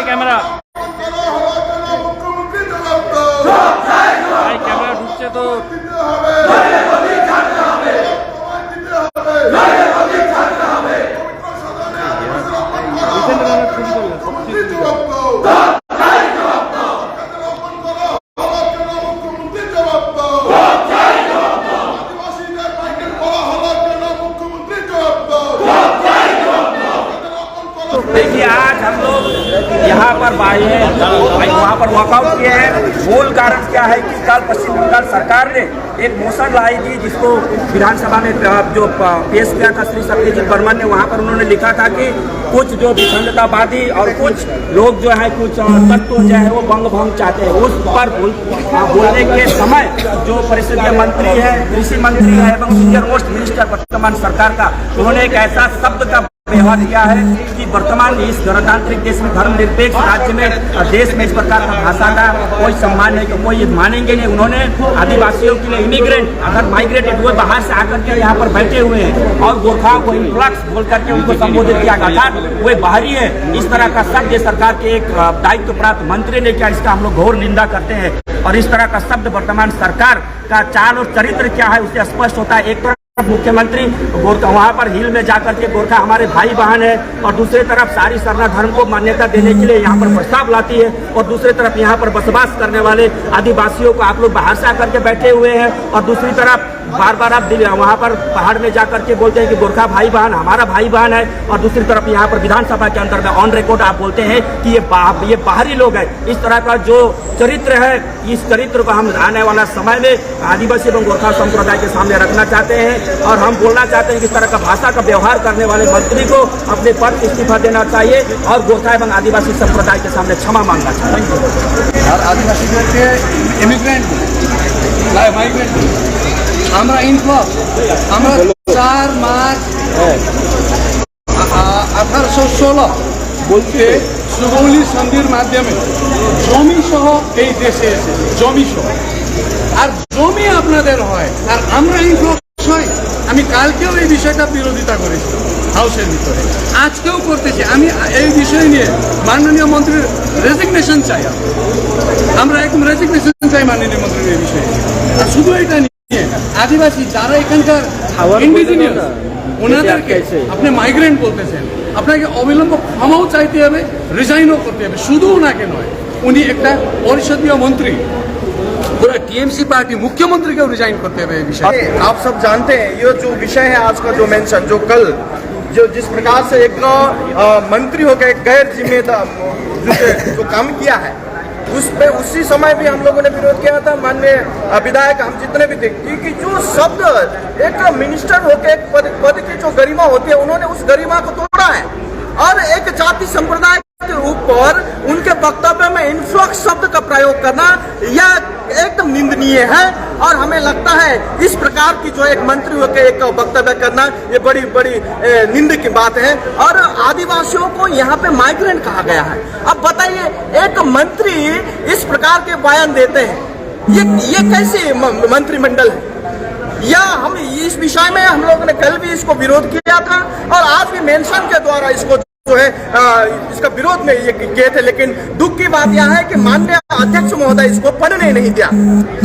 রে ক্যামেরা ভাই ক্যামেরা ঢুকছে তো देखिए आज हम लोग यहाँ पर आए हैं, वहाँ पर वॉकआउट किए हैं। मूल कारण क्या है कि कल पश्चिम बंगाल सरकार ने एक मोशन लाई थी जिसको विधानसभा में जो पेश किया था श्री सत्यजीत बर्मन ने। वहाँ पर उन्होंने लिखा था कि कुछ जो विसंगतवादी और कुछ लोग जो है कुछ तत्व जो है वो बंग भंग चाहते हैं। उस पर बोलने के समय जो परिषदीय मंत्री है, कृषि मंत्री है एवं सीनियर मोस्ट मिनिस्टर वर्तमान सरकार का, उन्होंने एक ऐसा शब्द का व्यवहार किया है कि वर्तमान इस गणतांत्रिक देश में, धर्मनिरपेक्ष राज्य में, देश में इस प्रकार का भाषा का कोई सम्मान नहीं, तो कोई मानेंगे नहीं। उन्होंने आदिवासियों के लिए इमिग्रेंट, अगर माइग्रेटेड हुए बाहर से आकर के यहाँ पर बैठे हुए हैं और गोरखा को इन्फ्लक्स बोल करके उनको संबोधित किया गया, वे बाहरी है, इस तरह का शब्द सरकार के एक दायित्व प्राप्त मंत्री ने किया। इसका हम लोग घोर निंदा करते हैं और इस तरह का शब्द वर्तमान सरकार का चाल और चरित्र क्या है उससे स्पष्ट होता है। एक मुख्यमंत्री गोरखा वहाँ पर हिल में जाकर के गोरखा हमारे भाई बहन है और दूसरी तरफ सारी सरना धर्म को मान्यता देने के लिए यहाँ पर प्रस्ताव लाती है और दूसरी तरफ यहाँ पर बसवास करने वाले आदिवासियों को आप लोग बाहर से आकर के बैठे हुए हैं और दूसरी तरफ बार बार आप वहाँ पर पहाड़ में जाकर के बोलते हैं कि गोरखा भाई बहन हमारा भाई बहन है और दूसरी तरफ यहाँ पर विधानसभा के अंदर में ऑन रिकॉर्ड आप बोलते हैं कि ये बाहरी लोग हैं। इस तरह का जो चरित्र है, इस चरित्र को हम आने वाला समय में आदिवासी एवं गोरखा संप्रदाय के सामने रखना चाहते हैं और हम बोलना चाहते हैं कि इस तरह का भाषा का व्यवहार करने वाले मंत्री को अपने पद इस्तीफा देना चाहिए और गोरखा एवं आदिवासी संप्रदाय के सामने क्षमा मांगना चाहिए। और आदिवासी इमिग्रेंट माइग्रेंट আমরা ইনফ্লক্স আমরা 4 মার্চ 1816 বলতে সুগৌলি সন্ধির মাধ্যমে জমি সহ এই দেশে এসেছে, জমি সহ। আর জমি আপনাদের হয় আর আমরা ইনফ্লক্স হই। আমি কালকেও এই বিষয়টা বিরোধিতা করেছি হাউসের ভিতরে, আজকেও করতেছি। আমি এই বিষয় নিয়ে মাননীয় মন্ত্রীর রেজিগনেশন চাই। আমরা একদম রেজিগনেশন চাই মাননীয় মন্ত্রীর এই বিষয়ে। আর শুধু এটা আদিবাসী যারা এখানকার ইন্ডিজিনিয়াস ওনাদেরকে আপনি মাইগ্রেন্ট বলতেছেন, আপনাকে অবিলম্ব ক্ষমাও চাইতে হবে, রিজাইনও করতে হবে। শুধু ওনাকে নয়, উনি একটা পরিষদীয় মন্ত্রী, पूरा टीएमसी पार्टी मुख्यमंत्री को रिजाइन करते हुए विषय। आप सब जानते हैं ये जो विषय है आज का जो मेंशन, जो कल जो जिस प्रकार से एक मंत्री होकर एक गैर जिम्मेदार जो काम किया है उस पे उसी समय भी हम लोगों ने विरोध किया था। माननीय विधायक हम जितने भी थे कि जो शब्द एक मिनिस्टर होकर एक पद की जो गरिमा होती है उन्होंने उस गरिमा को तोड़ा है और एक जाति संप्रदाय के ऊपर उनके वक्तव्य में इन्फ्लक्स शब्द का प्रयोग करना यह एकदम निंदनीय है और हमें लगता है इस प्रकार की जो एक मंत्री होकर एक वक्तव्य करना ये बड़ी बड़ी निंद की बात है। और आदिवासियों को यहाँ पे माइग्रेंट कहा गया है। अब बताइए एक मंत्री इस प्रकार के बयान देते हैं, ये कैसे मंत्रिमंडल है? या हम इस विषय में हम लोगों ने कल भी इसको विरोध किया था और आज भी मेंशन के द्वारा इसको जो है इसका विरोध में ये किए थे। लेकिन दुख की बात यह है कि माननीय अध्यक्ष महोदय इसको पढ़ने नहीं दिया।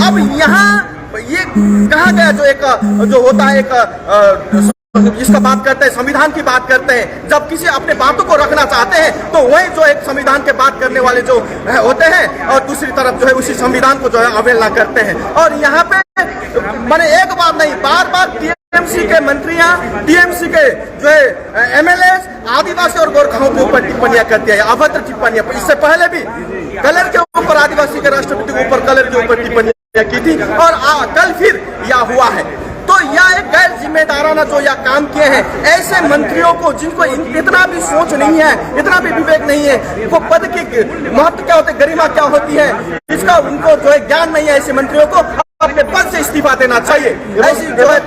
अब यहाँ ये कहा गया जो एक जो होता है एक इसका बात करते हैं, संविधान की बात करते हैं, जब किसी अपने बातों को रखना चाहते हैं तो वही जो एक संविधान के बात करने वाले जो होते हैं और दूसरी तरफ जो है उसी संविधान को जो है अवहेलना करते हैं। और यहाँ पे मैंने एक बार नहीं बार बार टीएमसी के मंत्रियां, टीएमसी के जो है एमएलए आदिवासी और गोरखाओं के ऊपर टिप्पणियां करती है, अभद्र टिप्पणियां। इससे पहले भी कलर के ऊपर आदिवासी के राष्ट्रपति के ऊपर कलर के ऊपर टिप्पणियां की थी और कल फिर यह हुआ है। तो यह एक गैर जिम्मेदाराना जो यह काम किए हैं ऐसे मंत्रियों को जिनको इतना भी सोच नहीं है, इतना भी विवेक नहीं है, वो पद की महत्व क्या होते, गरिमा क्या होती है, इसका उनको जो है ज्ञान नहीं है, ऐसे मंत्रियों को अपने पद से इस्तीफा देना चाहिए। ऐसी जो है